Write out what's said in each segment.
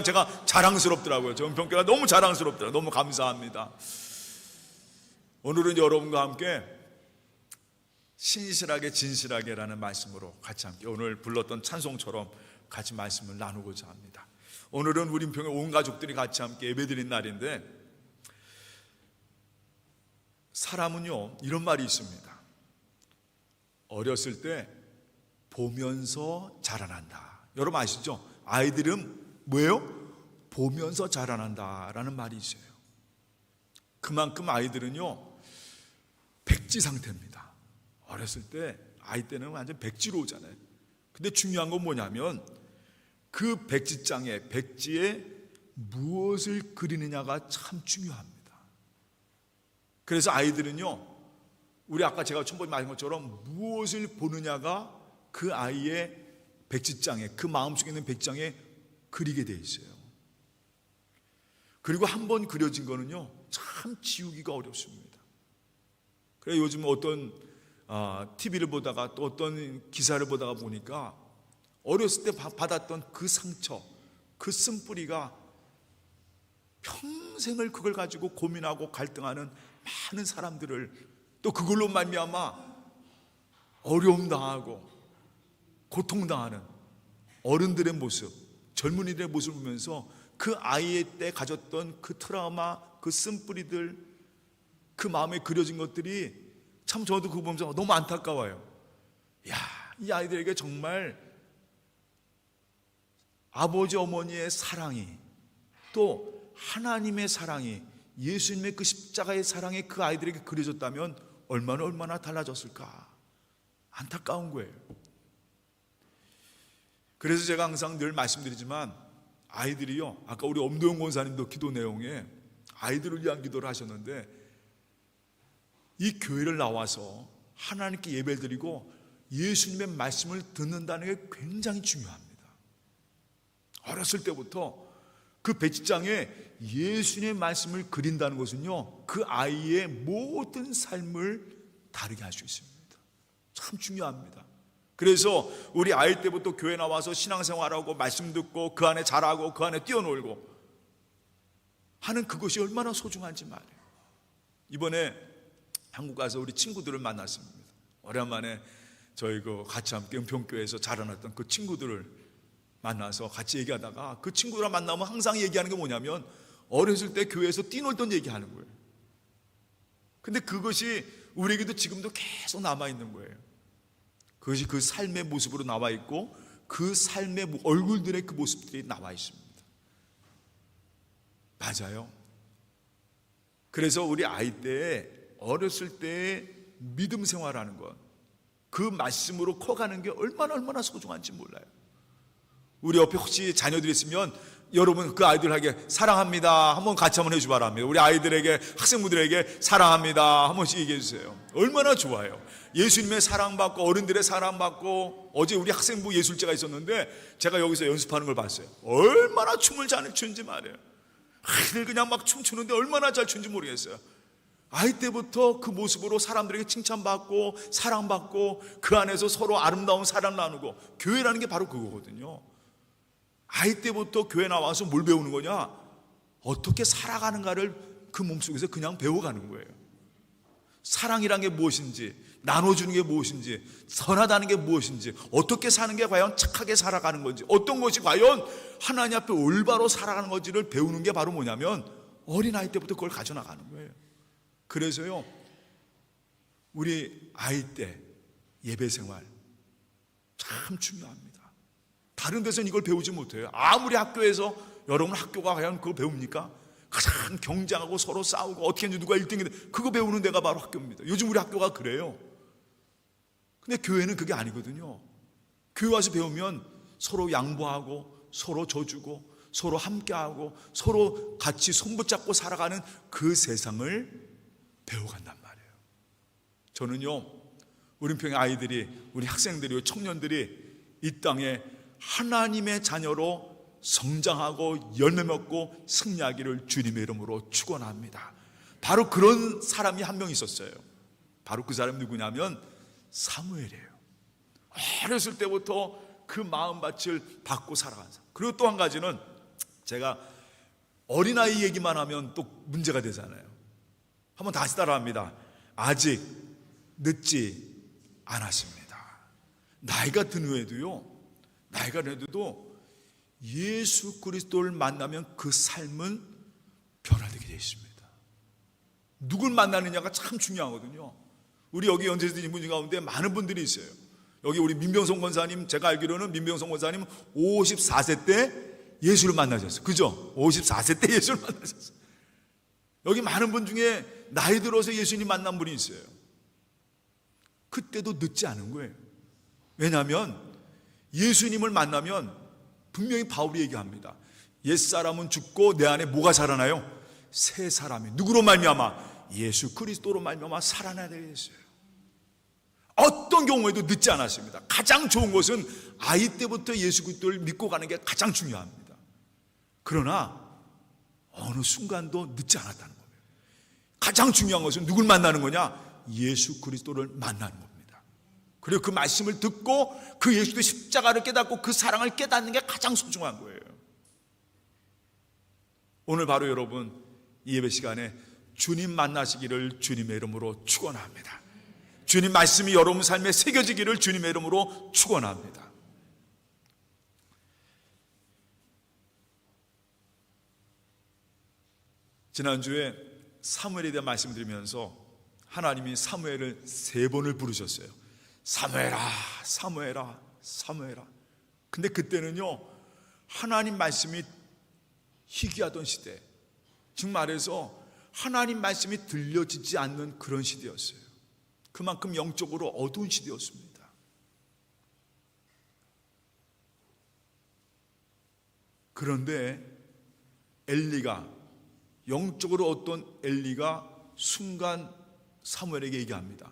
제가 자랑스럽더라고요. 저 은평교회가 너무 자랑스럽더라고요. 너무 감사합니다. 오늘은 여러분과 함께 신실하게 진실하게라는 말씀으로 같이 함께 오늘 불렀던 찬송처럼 같이 말씀을 나누고자 합니다. 오늘은 우리 은평의 온 가족들이 같이 함께 예배드린 날인데, 사람은요 이런 말이 있습니다. 어렸을 때 보면서 자라난다. 여러분 아시죠? 아이들은 뭐예요? 보면서 자라난다라는 말이 있어요. 그만큼 아이들은요 백지 상태입니다. 어렸을 때 아이 때는 완전 백지로 오잖아요. 근데 중요한 건 뭐냐면 그 백지장에, 백지에 무엇을 그리느냐가 참 중요합니다. 그래서 아이들은요, 우리 아까 제가 처음에 말한 것처럼 무엇을 보느냐가 그 아이의 백지장에, 그 마음속에 있는 백지장에 그리게 돼 있어요. 그리고 한번 그려진 거는요 참 지우기가 어렵습니다. 그래서 요즘 어떤 TV를 보다가 또 어떤 기사를 보다가 보니까 어렸을 때 받았던 그 상처, 그 쓴뿌리가 평생을 그걸 가지고 고민하고 갈등하는 많은 사람들을, 또 그걸로 말미암아 어려움 당하고 고통당하는 어른들의 모습, 젊은이들의 모습을 보면서 그 아이의 때 가졌던 그 트라우마, 그 쓴뿌리들, 그 마음에 그려진 것들이 참 저도 그거 보면서 너무 안타까워요. 이 아이들에게 정말 아버지 어머니의 사랑이, 또 하나님의 사랑이, 예수님의 그 십자가의 사랑이 그 아이들에게 그려졌다면 얼마나 달라졌을까. 안타까운 거예요. 그래서 제가 항상 늘 말씀드리지만 아이들이요, 아까 우리 엄도영 권사님도 기도 내용에 아이들을 위한 기도를 하셨는데, 이 교회를 나와서 하나님께 예배를 드리고 예수님의 말씀을 듣는다는 게 굉장히 중요합니다. 어렸을 때부터 그 백지장에 예수님의 말씀을 그린다는 것은요 그 아이의 모든 삶을 다르게 할 수 있습니다. 참 중요합니다. 그래서 우리 아이 때부터 교회 나와서 신앙생활하고 말씀 듣고 그 안에 자라고 그 안에 뛰어놀고 하는 그것이 얼마나 소중한지 말이에요. 이번에 한국 가서 우리 친구들을 만났습니다. 오랜만에 저희 같이 함께 은평교회에서 자라났던 그 친구들을 만나서 같이 얘기하다가, 그 친구랑 만나면 항상 얘기하는 게 뭐냐면 어렸을 때 교회에서 뛰놀던 얘기하는 거예요. 근데 그것이 우리에게도 지금도 계속 남아있는 거예요. 그것이 그 삶의 모습으로 나와 있고 그 삶의 얼굴들의 그 모습들이 나와 있습니다. 맞아요. 그래서 우리 아이 때, 어렸을 때 믿음 생활하는 것, 그 말씀으로 커가는 게 얼마나 소중한지 몰라요. 우리 옆에 혹시 자녀들이 있으면 여러분 그 아이들에게 사랑합니다 한번 같이 한번 해주기 바랍니다. 우리 아이들에게, 학생부들에게 사랑합니다 한 번씩 얘기해 주세요. 얼마나 좋아요. 예수님의 사랑받고 어른들의 사랑받고, 어제 우리 학생부 예술제가 있었는데 제가 여기서 연습하는 걸 봤어요. 얼마나 춤을 잘 추는지 말이에요. 아이들 그냥 막 춤추는데 얼마나 잘 추는지 모르겠어요. 아이 때부터 그 모습으로 사람들에게 칭찬받고 사랑받고 그 안에서 서로 아름다운 사랑 나누고, 교회라는 게 바로 그거거든요. 아이 때부터 교회 나와서 뭘 배우는 거냐? 어떻게 살아가는가를 그 몸속에서 그냥 배워가는 거예요. 사랑이란 게 무엇인지, 나눠주는 게 무엇인지, 선하다는 게 무엇인지, 어떻게 사는 게 과연 착하게 살아가는 건지, 어떤 것이 과연 하나님 앞에 올바로 살아가는 건지를 배우는 게 바로 뭐냐면 어린아이 때부터 그걸 가져나가는 거예요. 그래서요, 우리 아이 때 예배생활 참 중요합니다. 다른 데서는 이걸 배우지 못해요. 아무리 학교에서, 여러분 학교가 과연 그걸 배웁니까? 가장 경쟁하고 서로 싸우고 어떻게 누가 1등인데 그거 배우는 데가 바로 학교입니다. 요즘 우리 학교가 그래요. 근데 교회는 그게 아니거든요. 교회 와서 배우면 서로 양보하고 서로 져주고 서로 함께하고 서로 같이 손붙잡고 살아가는 그 세상을 배워간단 말이에요. 저는요, 우리 은평의 아이들이, 우리 학생들이, 청년들이 이 땅에 하나님의 자녀로 성장하고 열매 맺고 승리하기를 주님의 이름으로 축원합니다. 바로 그런 사람이 한 명 있었어요. 바로 그 사람이 누구냐면 사무엘이에요. 어렸을 때부터 그 마음밭을 받고 살아간 사람. 그리고 또 한 가지는 제가 어린아이 얘기만 하면 또 문제가 되잖아요. 한번 다시 따라합니다. 아직 늦지 않았습니다. 나이가 든 후에도요, 나이가 돼도 예수 그리스도를 만나면 그 삶은 변화되게 되어 있습니다. 누굴 만나느냐가 참 중요하거든요. 우리 여기 연세드린 분 가운데 많은 분들이 있어요. 여기 우리 민병성 권사님, 제가 알기로는 민병성 권사님 54세 때 예수를 만나셨어요. 그죠? 54세 때 예수를 만나셨어요. 여기 많은 분 중에 나이 들어서 예수님 만난 분이 있어요. 그때도 늦지 않은 거예요. 왜냐하면 예수님을 만나면 분명히 바울이 얘기합니다. 옛사람은 죽고 내 안에 뭐가 살아나요? 새 사람이. 누구로 말미암아? 예수 그리스도로 말미암아 살아나야 되겠어요. 어떤 경우에도 늦지 않았습니다. 가장 좋은 것은 아이 때부터 예수 그리스도를 믿고 가는 게 가장 중요합니다. 그러나 어느 순간도 늦지 않았다는 거예요. 가장 중요한 것은 누굴 만나는 거냐? 예수 그리스도를 만나는 겁니다. 그리고 그 말씀을 듣고 그 예수의 십자가를 깨닫고 그 사랑을 깨닫는 게 가장 소중한 거예요. 오늘 바로 여러분 이 예배 시간에 주님 만나시기를 주님의 이름으로 축원합니다. 주님 말씀이 여러분 삶에 새겨지기를 주님의 이름으로 축원합니다. 지난주에 사무엘에 대한 말씀을 드리면서 하나님이 사무엘을 3번을 부르셨어요. 사무엘아, 사무엘아, 사무엘아. 근데 그때는요, 하나님 말씀이 희귀하던 시대, 즉 말해서 하나님 말씀이 들려지지 않는 그런 시대였어요. 그만큼 영적으로 어두운 시대였습니다. 그런데 엘리가, 영적으로 어떤 엘리가 순간 사무엘에게 얘기합니다.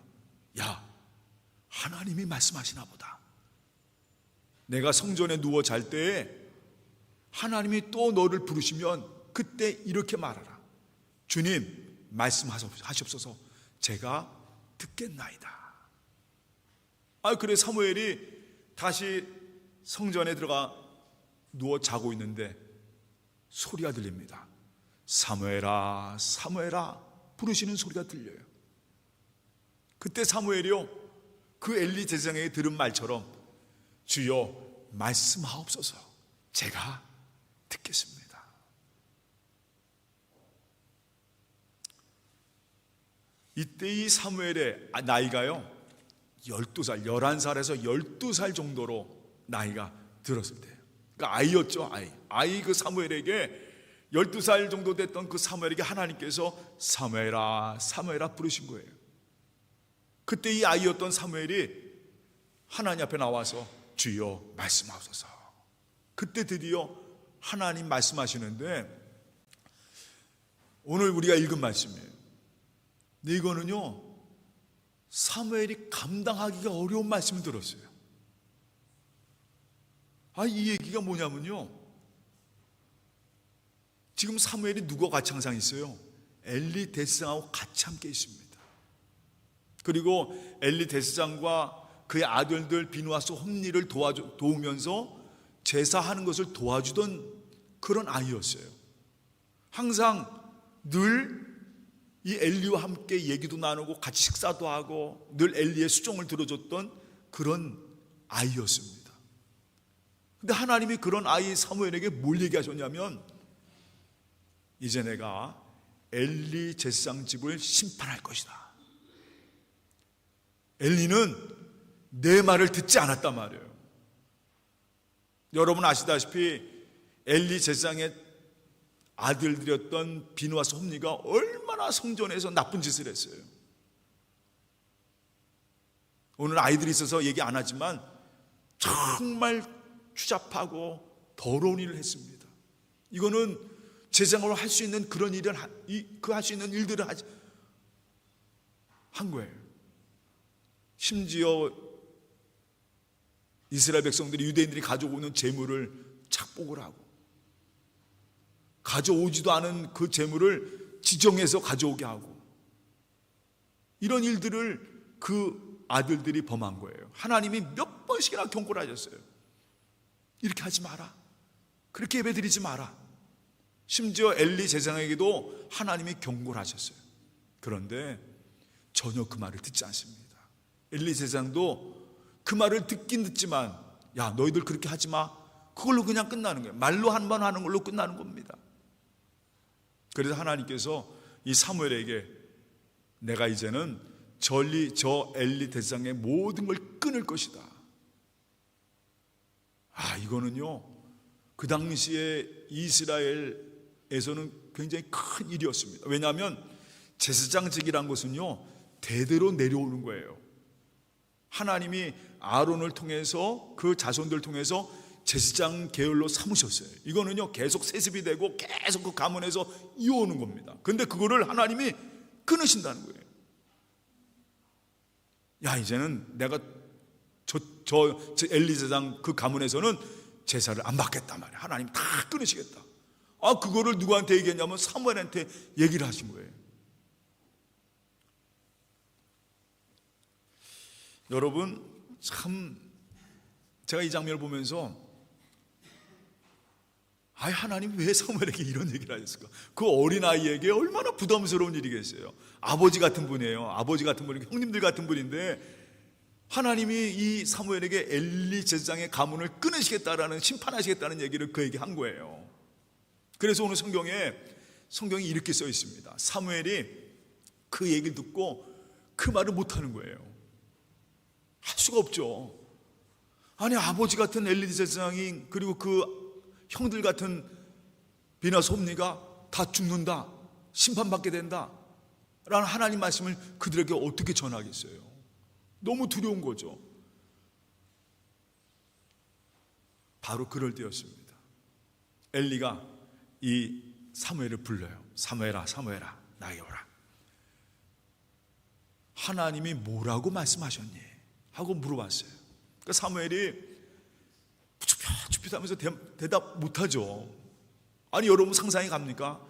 야, 하나님이 말씀하시나 보다. 내가 성전에 누워 잘 때에 하나님이 또 너를 부르시면 그때 이렇게 말하라. 주님 말씀하시옵소서. 제가 듣겠나이다. 그래 사무엘이 다시 성전에 들어가 누워 자고 있는데 소리가 들립니다. 사무엘아, 사무엘아 부르시는 소리가 들려요. 그때 사무엘이요, 그 엘리 제사장에게 들은 말처럼 주여 말씀하옵소서. 제가 듣겠습니다. 이때 이 사무엘의 나이가요 12살, 11살에서 12살 정도로 나이가 들었을 때예요. 그러니까 아이였죠. 아이 그 사무엘에게 12살 정도 됐던 그 사무엘에게 하나님께서 사무엘아, 사무엘아 부르신 거예요. 그때 이 아이였던 사무엘이 하나님 앞에 나와서 주여 말씀하소서. 그때 드디어 하나님 말씀하시는데 오늘 우리가 읽은 말씀이에요. 근데 이거는요 사무엘이 감당하기가 어려운 말씀을 들었어요. 이 얘기가 뭐냐면요, 지금 사무엘이 누구와 같이 항상 있어요? 엘리 대제사장하고 같이 함께 있습니다. 그리고 엘리 대제사장과 그의 아들들 비누아스 홈리를 도우면서 제사하는 것을 도와주던 그런 아이였어요. 항상 늘 이 엘리와 함께 얘기도 나누고 같이 식사도 하고 늘 엘리의 수종을 들어줬던 그런 아이였습니다. 근데 하나님이 그런 아이 사무엘에게 뭘 얘기하셨냐면 이제 내가 엘리 제사장 집을 심판할 것이다. 엘리는 내 말을 듣지 않았단 말이에요. 여러분 아시다시피 엘리 제사장의 아들들이었던 비누아스 홈리가 얼마나 성전에서 나쁜 짓을 했어요. 오늘 아이들이 있어서 얘기 안 하지만 정말 추잡하고 더러운 일을 했습니다. 이거는 제사장으로 할 수 있는 그런 일을 할 수 있는 일들을 한 거예요. 심지어 이스라엘 백성들이, 유대인들이 가져오는 재물을 착복을 하고 가져오지도 않은 그 재물을 지정해서 가져오게 하고, 이런 일들을 그 아들들이 범한 거예요. 하나님이 몇 번씩이나 경고를 하셨어요. 이렇게 하지 마라, 그렇게 예배드리지 마라. 심지어 엘리 제사장에게도 하나님이 경고를 하셨어요. 그런데 전혀 그 말을 듣지 않습니다. 엘리 제사장도 그 말을 듣긴 듣지만, 야, 너희들 그렇게 하지 마, 그걸로 그냥 끝나는 거예요. 말로 한 번 하는 걸로 끝나는 겁니다. 그래서 하나님께서 이 사무엘에게 내가 이제는 저 엘리 대장의 모든 걸 끊을 것이다. 이거는요, 그 당시에 이스라엘에서는 굉장히 큰 일이었습니다. 왜냐하면 제사장직이란 것은요, 대대로 내려오는 거예요. 하나님이 아론을 통해서 그 자손들 통해서 제사장 계열로 삼으셨어요. 이거는요, 계속 세습이 되고 계속 그 가문에서 이어오는 겁니다. 근데 그거를 하나님이 끊으신다는 거예요. 야, 이제는 내가 저 엘리 제사장 그 가문에서는 제사를 안 받겠단 말이에요. 하나님 다 끊으시겠다. 그거를 누구한테 얘기했냐면 사무엘한테 얘기를 하신 거예요. 여러분, 참 제가 이 장면을 보면서 하나님 왜 사무엘에게 이런 얘기를 하셨을까? 그 어린아이에게 얼마나 부담스러운 일이겠어요. 아버지 같은 분이에요. 아버지 같은 분이 형님들 같은 분인데 하나님이 이 사무엘에게 엘리 제사장의 가문을 끊으시겠다라는, 심판하시겠다는 얘기를 그에게 한 거예요. 그래서 오늘 성경에 이렇게 써 있습니다. 사무엘이 그 얘기를 듣고 그 말을 못하는 거예요. 할 수가 없죠. 아버지 같은 엘리 제사장이, 그리고 그 형들 같은 비나스 홈리가 다 죽는다, 심판받게 된다 라는 하나님 말씀을 그들에게 어떻게 전하겠어요? 너무 두려운 거죠. 바로 그럴 때였습니다. 엘리가 이 사무엘을 불러요. 사무엘아, 사무엘아, 나에게 오라. 하나님이 뭐라고 말씀하셨니? 하고 물어봤어요. 그러니까 사무엘이 쭈뼛쭈뼛하면서 대답 못하죠. 여러분 상상이 갑니까?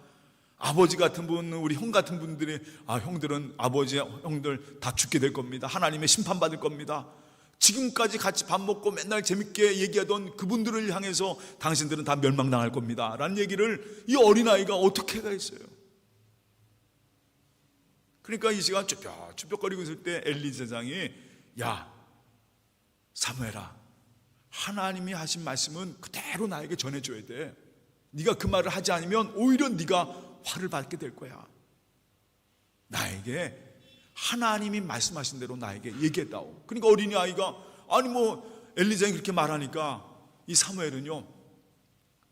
아버지 같은 분, 우리 형 같은 분들이 형들은 아버지, 형들 다 죽게 될 겁니다. 하나님의 심판받을 겁니다. 지금까지 같이 밥 먹고 맨날 재밌게 얘기하던 그분들을 향해서 당신들은 다 멸망당할 겁니다 라는 얘기를 이 어린아이가 어떻게 하겠어요? 그러니까 이 시간 쭈뼛쭈뼛거리고 있을 때 엘리 제사장이, 야, 사무엘아, 하나님이 하신 말씀은 그대로 나에게 전해줘야 돼. 네가 그 말을 하지 않으면 오히려 네가 화를 받게 될 거야. 나에게 하나님이 말씀하신 대로 나에게 얘기했다오. 그러니까 어린아이가 엘리장이 그렇게 말하니까 이 사무엘은요,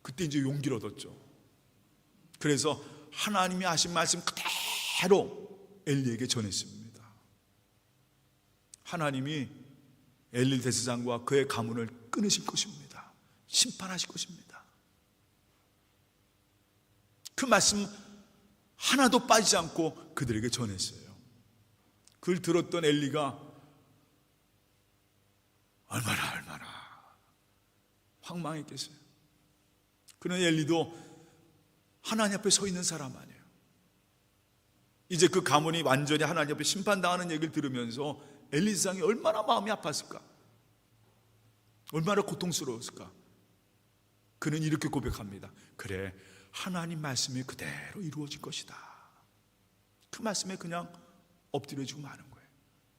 그때 이제 용기를 얻었죠. 그래서 하나님이 하신 말씀 그대로 엘리에게 전했습니다. 하나님이 엘리 대제사장과 그의 가문을 끊으실 것입니다. 심판하실 것입니다. 그 말씀 하나도 빠지지 않고 그들에게 전했어요. 그걸 들었던 엘리가 얼마나 황망했겠어요. 그런 엘리도 하나님 앞에 서 있는 사람 아니에요. 이제 그 가문이 완전히 하나님 앞에 심판당하는 얘기를 들으면서 엘리 제사장이 얼마나 마음이 아팠을까? 얼마나 고통스러웠을까? 그는 이렇게 고백합니다. 그래, 하나님 말씀이 그대로 이루어질 것이다. 그 말씀에 그냥 엎드려지고 마는 거예요.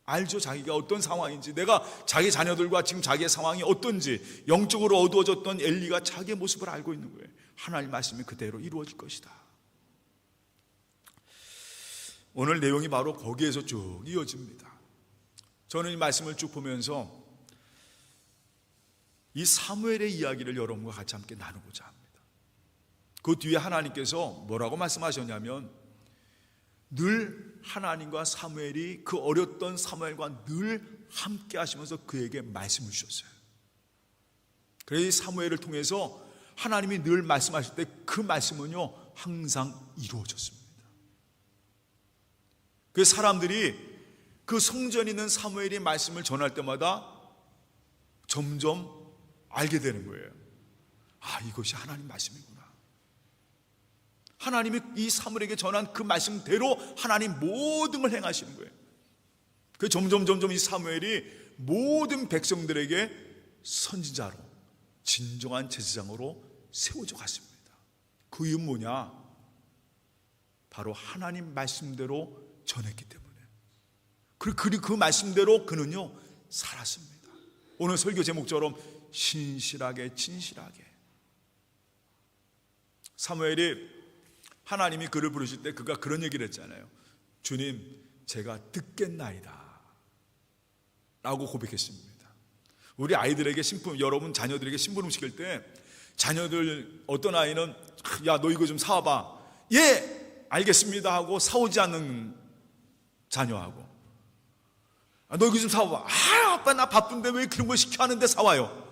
알죠, 자기가 어떤 상황인지, 내가 자기 자녀들과 지금 자기의 상황이 어떤지, 영적으로 어두워졌던 엘리가 자기의 모습을 알고 있는 거예요. 하나님 말씀이 그대로 이루어질 것이다. 오늘 내용이 바로 거기에서 쭉 이어집니다. 저는 이 말씀을 쭉 보면서 이 사무엘의 이야기를 여러분과 같이 함께 나누고자 합니다. 그 뒤에 하나님께서 뭐라고 말씀하셨냐면, 늘 하나님과 사무엘이, 그 어렸던 사무엘과 늘 함께 하시면서 그에게 말씀을 주셨어요. 그래서 이 사무엘을 통해서 하나님이 늘 말씀하실 때 그 말씀은요, 항상 이루어졌습니다. 그 사람들이 그 성전에 있는 사무엘이 말씀을 전할 때마다 점점 알게 되는 거예요. 이것이 하나님 말씀이구나. 하나님이 이 사무엘에게 전한 그 말씀대로 하나님 모든 걸 행하시는 거예요. 그 점점 이 사무엘이 모든 백성들에게 선지자로, 진정한 제사장으로 세워져 갔습니다. 그 이유는 뭐냐? 바로 하나님 말씀대로 전했기 때문에. 그리고 그 말씀대로 그는요 살았습니다. 오늘 설교 제목처럼 신실하게 진실하게. 사무엘이 하나님이 그를 부르실 때 그가 그런 얘기를 했잖아요. 주님, 제가 듣겠나이다 라고 고백했습니다. 우리 아이들에게 여러분 자녀들에게 심부름 시킬 때 자녀들 어떤 아이는 야, 너 이거 좀 사와봐. 예, 알겠습니다 하고 사오지 않는 자녀하고, 너 이거 좀 사와봐. 아빠 나 바쁜데 왜 그런 걸 시켜 하는데 사와요.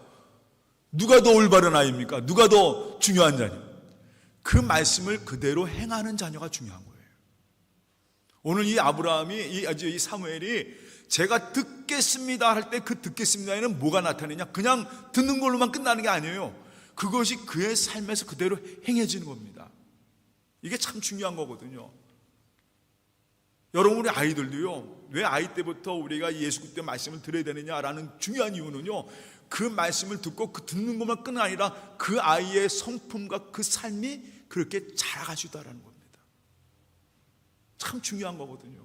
누가 더 올바른 아이입니까? 누가 더 중요한 자녀? 그 말씀을 그대로 행하는 자녀가 중요한 거예요. 오늘 이 아브라함이 이 사무엘이 제가 듣겠습니다 할 때 그 듣겠습니다에는 뭐가 나타내냐? 그냥 듣는 걸로만 끝나는 게 아니에요. 그것이 그의 삶에서 그대로 행해지는 겁니다. 이게 참 중요한 거거든요. 여러분, 우리 아이들도요, 왜 아이 때부터 우리가 예수 그리스도의 말씀을 들어야 되느냐라는 중요한 이유는요, 그 말씀을 듣고 그 듣는 것만 끝 아니라 그 아이의 성품과 그 삶이 그렇게 자라갈 수 있다는 겁니다. 참 중요한 거거든요.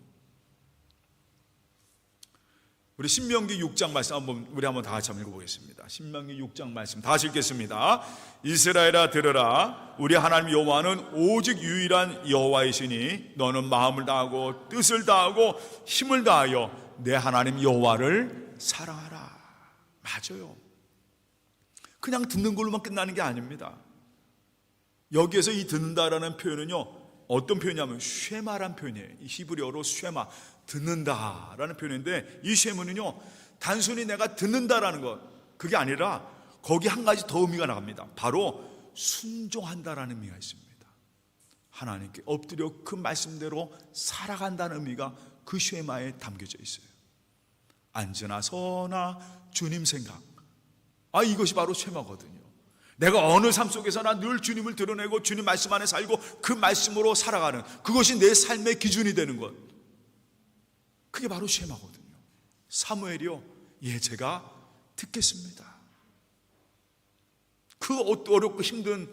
우리 신명기 6장 말씀 우리 한번 다 같이 한번 읽어보겠습니다. 신명기 6장 말씀 다 같이 읽겠습니다. 이스라엘아 들으라. 우리 하나님 여호와는 오직 유일한 여호와이시니 너는 마음을 다하고 뜻을 다하고 힘을 다하여 내 하나님 여호와를 사랑하라. 맞아요. 그냥 듣는 걸로만 끝나는 게 아닙니다. 여기에서 이 듣는다라는 표현은요, 어떤 표현이냐면 쉐마란 표현이에요. 이 히브리어로 쉐마, 듣는다라는 표현인데, 이 쉐마는요 단순히 내가 듣는다라는 것, 그게 아니라 거기 한 가지 더 의미가 나갑니다. 바로 순종한다라는 의미가 있습니다. 하나님께 엎드려 그 말씀대로 살아간다는 의미가 그 쉐마에 담겨져 있어요. 앉으나 서나 주님 생각, 이것이 바로 쉐마거든요. 내가 어느 삶 속에서나 늘 주님을 드러내고 주님 말씀 안에 살고 그 말씀으로 살아가는, 그것이 내 삶의 기준이 되는 것, 그게 바로 쉐마거든요. 사무엘이요, 예, 제가 듣겠습니다. 그 어렵고 힘든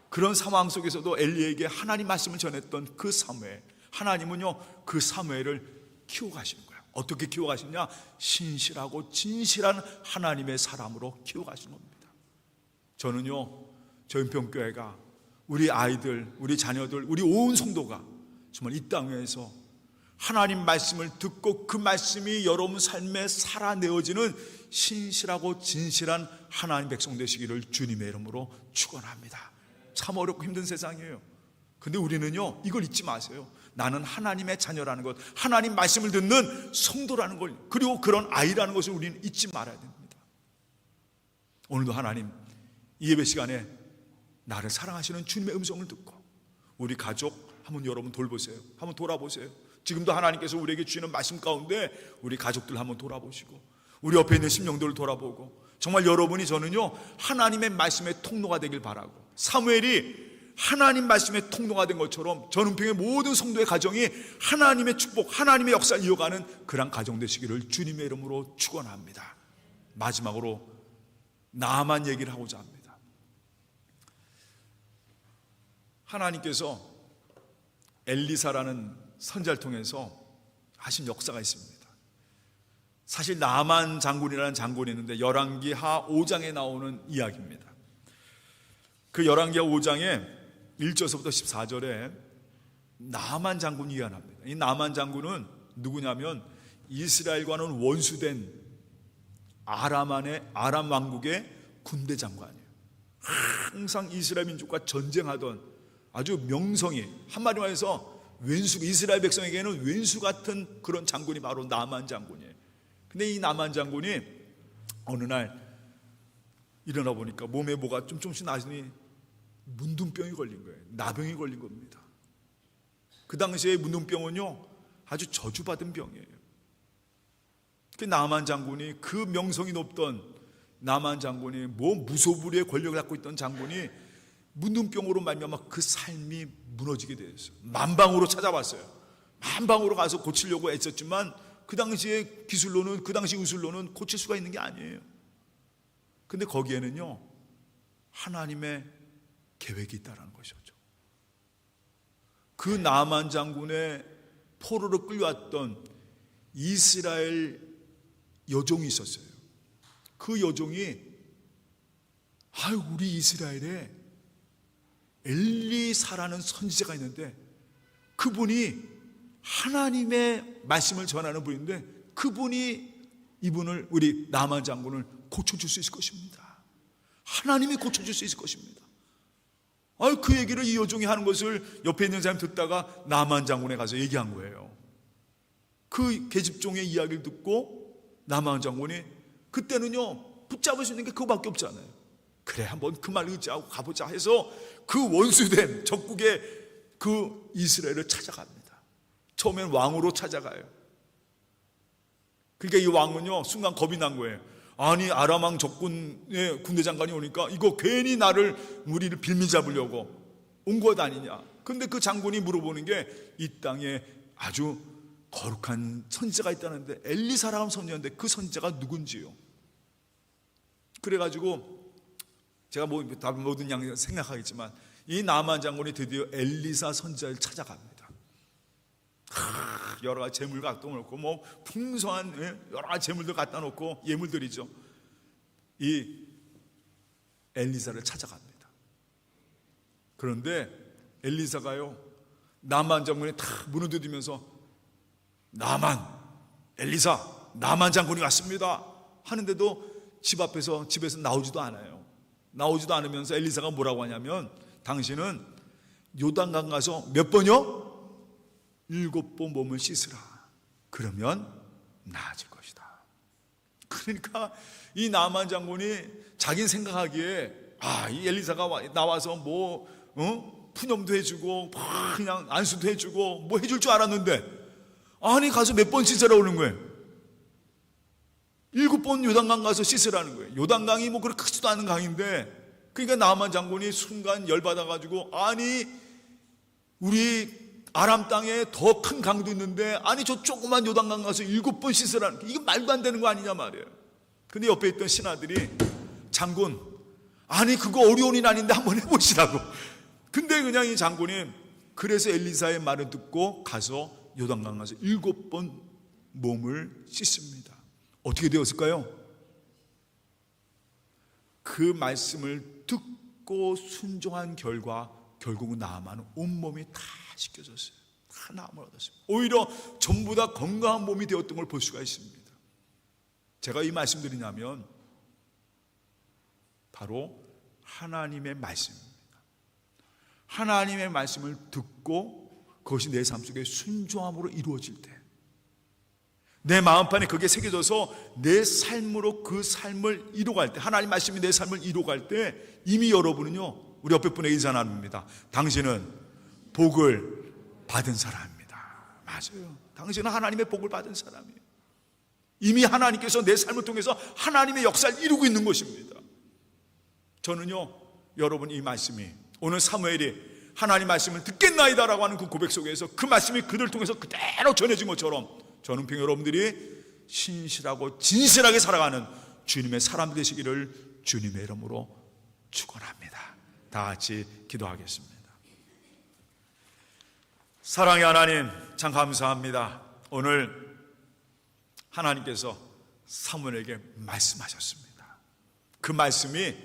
그런 상황 속에서도 엘리에게 하나님 말씀을 전했던 그 사무엘, 하나님은요 그 사무엘을 키워가시는 거예요. 어떻게 키워가시냐? 신실하고 진실한 하나님의 사람으로 키워가시는 겁니다. 저는요, 저인평교회가 우리 아이들, 우리 자녀들, 우리 온 성도가 정말 이 땅에서 하나님 말씀을 듣고 그 말씀이 여러분 삶에 살아내어지는 신실하고 진실한 하나님 백성 되시기를 주님의 이름으로 축원합니다. 참 어렵고 힘든 세상이에요. 근데 우리는요, 이걸 잊지 마세요. 나는 하나님의 자녀라는 것, 하나님 말씀을 듣는 성도라는 걸, 그리고 그런 아이라는 것을 우리는 잊지 말아야 됩니다. 오늘도 하나님 이 예배 시간에 나를 사랑하시는 주님의 음성을 듣고 우리 가족 한번 여러분 돌보세요. 한번 돌아보세요. 지금도 하나님께서 우리에게 주시는 말씀 가운데 우리 가족들 한번 돌아보시고 우리 옆에 있는 심령들을 돌아보고, 정말 여러분이 저는요 하나님의 말씀의 통로가 되길 바라고, 사무엘이 하나님 말씀의 통로가 된 것처럼 전은평의 모든 성도의 가정이 하나님의 축복, 하나님의 역사를 이어가는 그런 가정 되시기를 주님의 이름으로 축원합니다. 마지막으로 나만 얘기를 하고자 합니다. 하나님께서 엘리사라는 선지자를 통해서 하신 역사가 있습니다. 사실 나만 장군이라는 장군이 있는데 열왕기하 5장에 나오는 이야기입니다. 그 열왕기하 5장에 1절서부터 14절에 나만 장군이 예언합니다. 이 나만 장군은 누구냐면 이스라엘과는 원수된 아람 왕국의 군대 장관이에요. 항상 이스라엘 민족과 전쟁하던 아주 명성이, 한마디로 해서 왼수, 이스라엘 백성에게는 왼수 같은 그런 장군이 바로 나만 장군이에요. 근데 이 나만 장군이 어느 날 일어나 보니까 몸에 뭐가 좀 조금씩 나더니 문둥병이 걸린 거예요. 나병이 걸린 겁니다. 그 당시에 문둥병은요 아주 저주받은 병이에요. 그 나만 장군이, 그 명성이 높던 나만 장군이, 무소불위의 권력을 갖고 있던 장군이 문둥병으로 말미암아 그 삶이 무너지게 되었어요. 만방으로 찾아봤어요. 만방으로 가서 고치려고 애썼지만 그 당시의 기술로는, 그 당시 의술로는 고칠 수가 있는 게 아니에요. 근데 거기에는요 하나님의 계획이 있다는 것이죠. 그 나만 장군의 포로로 끌려왔던 이스라엘 여종이 있었어요. 그 여종이 우리 이스라엘에 엘리사라는 선지자가 있는데 그분이 하나님의 말씀을 전하는 분인데 이분을 우리 나만 장군을 고쳐줄 수 있을 것입니다. 하나님이 고쳐줄 수 있을 것입니다. 그 얘기를 이 여종이 하는 것을 옆에 있는 사람이 듣다가 나만 장군에 가서 얘기한 거예요. 그 계집종의 이야기를 듣고 나만 장군이 그때는요 붙잡을 수 있는 게 그거밖에 없잖아요. 그래 한번 그 말 의지하고 가보자 해서 그 원수된 적국의 그 이스라엘을 찾아갑니다. 처음엔 왕으로 찾아가요. 그러니까 이 왕은요 순간 겁이 난 거예요. 아니 아람 왕 적군의 군대 장관이 오니까 이거 괜히 우리를 빌미 잡으려고 온 것 아니냐. 근데 그 장군이 물어보는 게 이 땅에 아주 거룩한 선지자가 있다는데 엘리사라는 선지자인데 그 선지자가 누군지요. 그래가지고 제가 모든 양 생각하겠지만 이 나만 장군이 드디어 엘리사 선지자를 찾아갑니다. 여러 가지 재물 갖다 놓고 풍성한 여러 가지 재물들 갖다 놓고 예물들이죠. 이 엘리사를 찾아갑니다. 그런데 엘리사가요 나만 장군이 탁 문을 두드리면서 엘리사 나만 장군이 왔습니다 하는데도 집에서 나오지도 않아요. 나오지도 않으면서 엘리사가 뭐라고 하냐면 당신은 요단강 가서 몇 번이요? 7번 몸을 씻으라. 그러면 나아질 것이다. 그러니까 이 나만 장군이 자기 생각하기에 이 엘리사가 나와서 푸념도 해주고 그냥 안수도 해주고 해줄 줄 알았는데 가서 몇 번 씻으라 오는 거예요. 7번 요단강 가서 씻으라는 거예요. 요단강이 그렇게 크지도 않은 강인데 그러니까 나만 장군이 순간 열받아가지고 우리 아람 땅에 더 큰 강도 있는데 저 조그만 요단강 가서 7번 씻으라는 게 이거 말도 안 되는 거 아니냐 말이에요. 근데 옆에 있던 신하들이 장군 그거 어려운 일 아닌데 한번 해보시라고. 근데 그냥 이 장군이 그래서 엘리사의 말을 듣고 가서 요단강 가서 7번 몸을 씻습니다. 어떻게 되었을까요? 그 말씀을 듣고 순종한 결과 결국은 나아만은 온몸이 다 씻겨졌어요. 다 나음을 얻었습니다. 오히려 전부 다 건강한 몸이 되었던 걸 볼 수가 있습니다. 제가 이 말씀 드리냐면 바로 하나님의 말씀입니다. 하나님의 말씀을 듣고 그것이 내 삶 속에 순종함으로 이루어질 때 내 마음판에 그게 새겨져서 내 삶으로 그 삶을 이루어갈 때 하나님 말씀이 내 삶을 이루어갈 때 이미 여러분은요 우리 옆에 분에게 인사 나눕니다. 당신은 복을 받은 사람입니다. 맞아요. 당신은 하나님의 복을 받은 사람이에요. 이미 하나님께서 내 삶을 통해서 하나님의 역사를 이루고 있는 것입니다. 저는요 여러분 이 말씀이 오늘 사무엘이 하나님 말씀을 듣겠나이다라고 하는 그 고백 속에서 그 말씀이 그들을 통해서 그대로 전해진 것처럼 저는 여러분들이 신실하고 진실하게 살아가는 주님의 사람 되시기를 주님의 이름으로 축원합니다. 다 같이 기도하겠습니다. 사랑의 하나님 참 감사합니다. 오늘 하나님께서 사무엘에게 말씀하셨습니다. 그 말씀이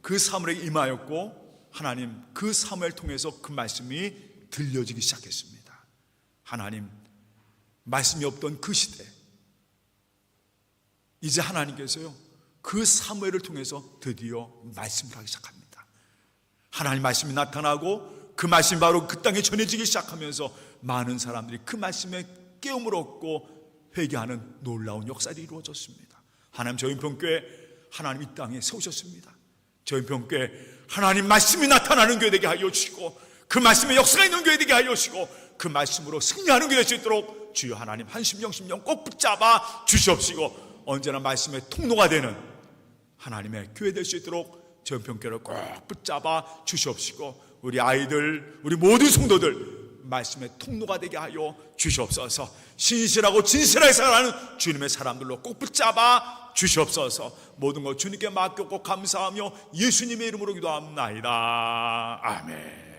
그 사무엘에게 임하였고 하나님 그 사무엘 통해서 그 말씀이 들려지기 시작했습니다. 하나님 말씀이 없던 그 시대 이제 하나님께서요 그 사무엘을 통해서 드디어 말씀을 하기 시작합니다. 하나님 말씀이 나타나고 그 말씀이 바로 그 땅에 전해지기 시작하면서 많은 사람들이 그 말씀에 깨움을 얻고 회개하는 놀라운 역사들이 이루어졌습니다. 하나님 저인평교회 하나님 이 땅에 세우셨습니다. 저인평교회 하나님 말씀이 나타나는 교회 되게 하여 주시고 그 말씀에 역사가 있는 교회 되게 하여 주시고 그 말씀으로 승리하는 교회 될 수 있도록 주여 하나님 한 심령 꼭 붙잡아 주시옵시고 언제나 말씀의 통로가 되는 하나님의 교회 될 수 있도록 저인평교회를 꼭 붙잡아 주시옵시고 우리 아이들 우리 모든 성도들 말씀의 통로가 되게 하여 주시옵소서. 신실하고 진실하게 살아가는 주님의 사람들로 꼭 붙잡아 주시옵소서. 모든 것 주님께 맡겼고 감사하며 예수님의 이름으로 기도합니다. 아멘.